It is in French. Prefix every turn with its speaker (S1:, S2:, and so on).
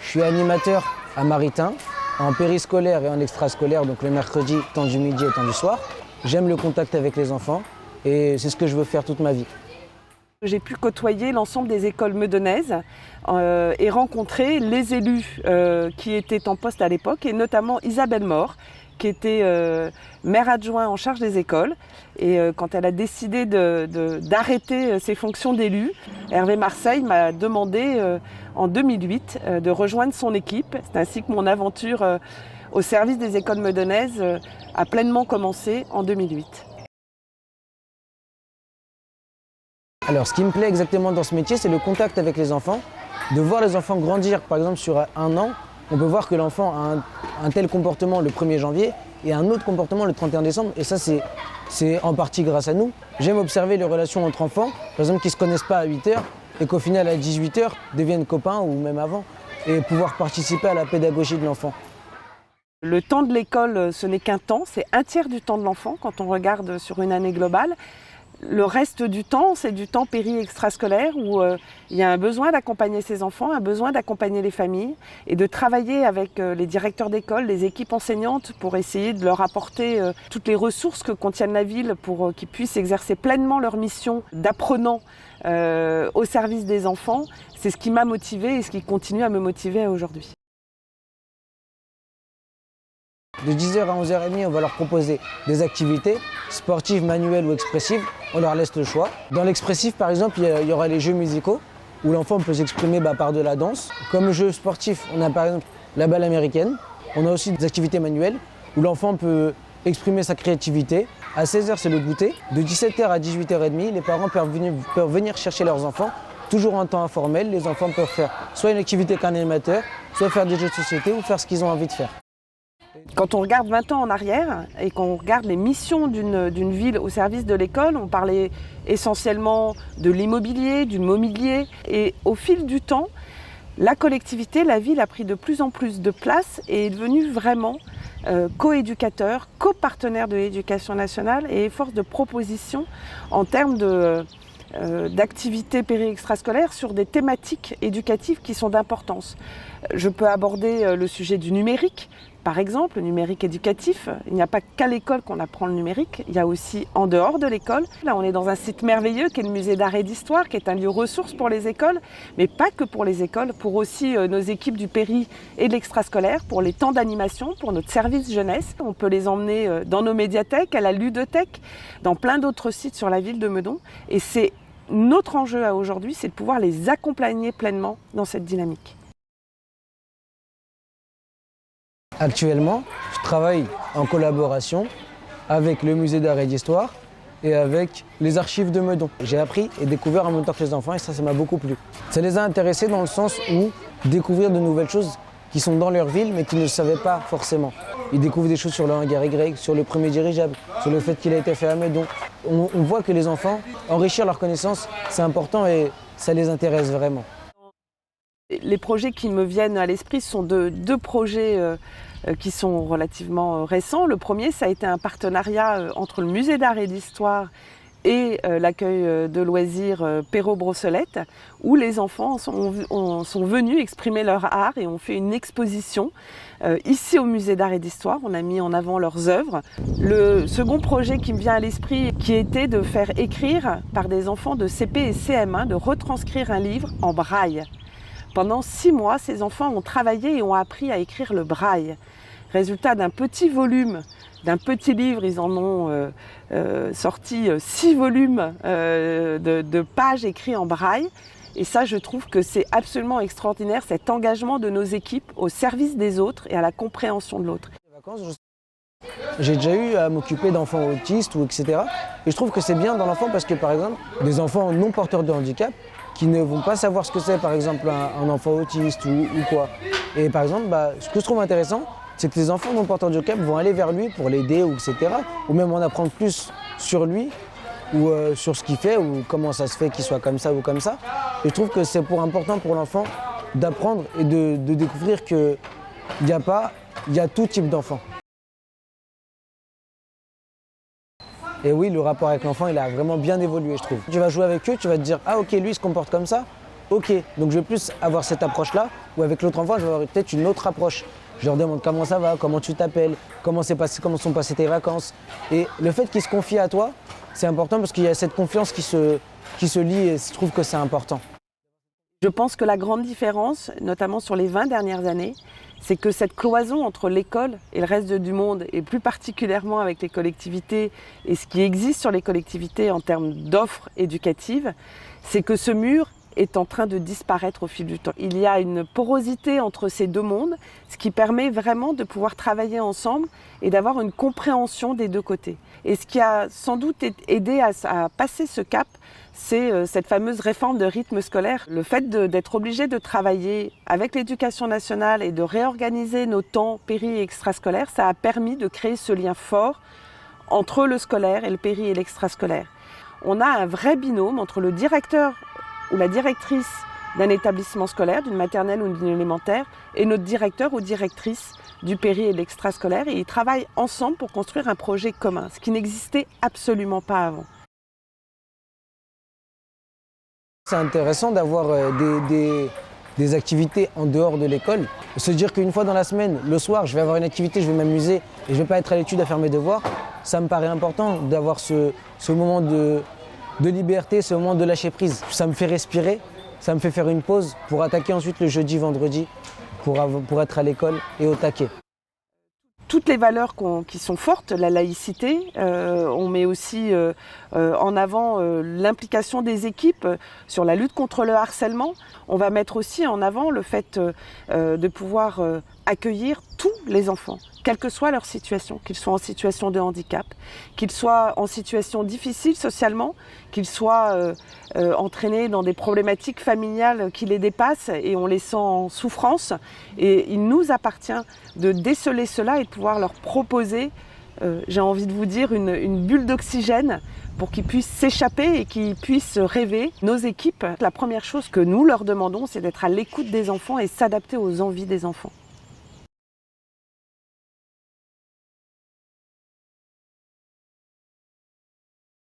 S1: Je suis animateur à Maritain, en périscolaire et en extrascolaire, donc le mercredi, temps du midi et temps du soir. J'aime le contact avec les enfants et c'est ce que je veux faire toute ma vie.
S2: J'ai pu côtoyer l'ensemble des écoles meudonnaises et rencontrer les élus qui étaient en poste à l'époque, et notamment Isabelle Mort, qui était maire adjoint en charge des écoles. Et quand elle a décidé d'arrêter ses fonctions d'élu, Hervé Marseille m'a demandé en 2008 de rejoindre son équipe. C'est ainsi que mon aventure au service des écoles meudonnaises a pleinement commencé en 2008.
S1: Alors, ce qui me plaît exactement dans ce métier, c'est le contact avec les enfants, de voir les enfants grandir. Par exemple, sur un an, on peut voir que l'enfant a un tel comportement le 1er janvier et un autre comportement le 31 décembre. Et ça, c'est en partie grâce à nous. J'aime observer les relations entre enfants, par exemple, qui ne se connaissent pas à 8 heures et qu'au final, à 18 heures, deviennent copains ou même avant, et pouvoir participer à la pédagogie de l'enfant.
S2: Le temps de l'école, ce n'est qu'un temps, c'est un tiers du temps de l'enfant quand on regarde sur une année globale. Le reste du temps, c'est du temps péri-extrascolaire où il y a un besoin d'accompagner ces enfants, un besoin d'accompagner les familles et de travailler avec les directeurs d'école, les équipes enseignantes pour essayer de leur apporter toutes les ressources que contiennent la ville pour qu'ils puissent exercer pleinement leur mission d'apprenant au service des enfants. C'est ce qui m'a motivée et ce qui continue à me motiver aujourd'hui.
S1: De 10h à 11h30, on va leur proposer des activités sportives, manuelles ou expressives. On leur laisse le choix. Dans l'expressif, par exemple, il y aura les jeux musicaux où l'enfant peut s'exprimer par de la danse. Comme jeu sportif, on a par exemple la balle américaine. On a aussi des activités manuelles où l'enfant peut exprimer sa créativité. À 16h, c'est le goûter. De 17h à 18h30, les parents peuvent venir chercher leurs enfants. Toujours en temps informel, les enfants peuvent faire soit une activité qu'un animateur, soit faire des jeux de société ou faire ce qu'ils ont envie de faire.
S2: Quand on regarde 20 ans en arrière et qu'on regarde les missions d'une ville au service de l'école, on parlait essentiellement de l'immobilier, du mobilier. Et au fil du temps, la collectivité, la ville a pris de plus en plus de place et est devenue vraiment co-éducateur, co-partenaire de l'éducation nationale et force de proposition en termes d'activités péri-extrascolaires sur des thématiques éducatives qui sont d'importance. Je peux aborder le sujet du numérique. Par exemple, le numérique éducatif, il n'y a pas qu'à l'école qu'on apprend le numérique, il y a aussi en dehors de l'école. Là, on est dans un site merveilleux qui est le musée d'art et d'histoire, qui est un lieu ressource pour les écoles, mais pas que pour les écoles, pour aussi nos équipes du péri et de l'extrascolaire, pour les temps d'animation, pour notre service jeunesse. On peut les emmener dans nos médiathèques, à la ludothèque, dans plein d'autres sites sur la ville de Meudon. Et c'est notre enjeu à aujourd'hui, c'est de pouvoir les accompagner pleinement dans cette dynamique.
S1: Actuellement, je travaille en collaboration avec le musée d'art et d'histoire et avec les archives de Meudon. J'ai appris et découvert en même temps que les enfants et ça m'a beaucoup plu. Ça les a intéressés dans le sens où découvrir de nouvelles choses qui sont dans leur ville mais qu'ils ne savaient pas forcément. Ils découvrent des choses sur le hangar Y, sur le premier dirigeable, sur le fait qu'il a été fait à Meudon. On voit que les enfants, enrichir leurs connaissances, c'est important et ça les intéresse vraiment.
S2: Les projets qui me viennent à l'esprit sont deux projets qui sont relativement récents. Le premier, ça a été un partenariat entre le musée d'art et d'histoire et l'accueil de loisirs Perrault-Brossolette, où les enfants sont venus exprimer leur art et ont fait une exposition ici au musée d'art et d'histoire. On a mis en avant leurs œuvres. Le second projet qui me vient à l'esprit, qui était de faire écrire par des enfants de CP et CM1, de retranscrire un livre en braille. Pendant 6 mois, ces enfants ont travaillé et ont appris à écrire le braille. Résultat d'un petit volume, d'un petit livre, ils en ont sorti 6 volumes de pages écrites en braille. Et ça, je trouve que c'est absolument extraordinaire, cet engagement de nos équipes au service des autres et à la compréhension de l'autre.
S1: J'ai déjà eu à m'occuper d'enfants autistes ou etc. Et je trouve que c'est bien dans l'enfant parce que par exemple, des enfants non porteurs de handicap qui ne vont pas savoir ce que c'est par exemple un enfant autiste ou quoi. Et par exemple, ce que je trouve intéressant, c'est que les enfants non porteurs de handicap vont aller vers lui pour l'aider ou etc. Ou même en apprendre plus sur lui ou sur ce qu'il fait ou comment ça se fait qu'il soit comme ça ou comme ça. Et je trouve que c'est important pour l'enfant d'apprendre et de découvrir qu'il y a tout type d'enfants. Et oui, le rapport avec l'enfant, il a vraiment bien évolué, je trouve. Tu vas jouer avec eux, tu vas te dire « Ah ok, lui, il se comporte comme ça ». ok, donc je vais plus avoir cette approche-là, ou avec l'autre enfant, je vais avoir peut-être une autre approche. Je leur demande comment ça va, comment tu t'appelles, comment sont passées tes vacances. Et le fait qu'ils se confient à toi, c'est important parce qu'il y a cette confiance qui se lie et je trouve que c'est important.
S2: Je pense que la grande différence, notamment sur les 20 dernières années, c'est que cette cloison entre l'école et le reste du monde, et plus particulièrement avec les collectivités et ce qui existe sur les collectivités en termes d'offres éducatives, c'est que ce mur est en train de disparaître au fil du temps. Il y a une porosité entre ces deux mondes, ce qui permet vraiment de pouvoir travailler ensemble et d'avoir une compréhension des deux côtés. Et ce qui a sans doute aidé à passer ce cap, c'est cette fameuse réforme de rythme scolaire. Le fait d'être obligé de travailler avec l'éducation nationale et de réorganiser nos temps péri et extrascolaires, ça a permis de créer ce lien fort entre le scolaire et le péri et l'extrascolaire. On a un vrai binôme entre le directeur ou la directrice d'un établissement scolaire, d'une maternelle ou d'une élémentaire, et notre directeur ou directrice du péri et de l'extrascolaire, et ils travaillent ensemble pour construire un projet commun, ce qui n'existait absolument pas avant.
S1: C'est intéressant d'avoir des activités en dehors de l'école. Se dire qu'une fois dans la semaine, le soir, je vais avoir une activité, je vais m'amuser et je ne vais pas être à l'étude à faire mes devoirs, ça me paraît important d'avoir ce moment de liberté, ce moment de lâcher prise. Ça me fait respirer, ça me fait faire une pause pour attaquer ensuite le jeudi, vendredi, pour être à l'école et au taquet.
S2: Toutes les valeurs qui sont fortes, la laïcité, on met aussi en avant l'implication des équipes sur la lutte contre le harcèlement. On va mettre aussi en avant le fait de pouvoir accueillir tous les enfants, quelle que soit leur situation, qu'ils soient en situation de handicap, qu'ils soient en situation difficile socialement, qu'ils soient entraînés dans des problématiques familiales qui les dépassent et on les sent en souffrance. Et il nous appartient de déceler cela et de pouvoir leur proposer, j'ai envie de vous dire, une bulle d'oxygène pour qu'ils puissent s'échapper et qu'ils puissent rêver. Nos équipes, la première chose que nous leur demandons, c'est d'être à l'écoute des enfants et s'adapter aux envies des enfants.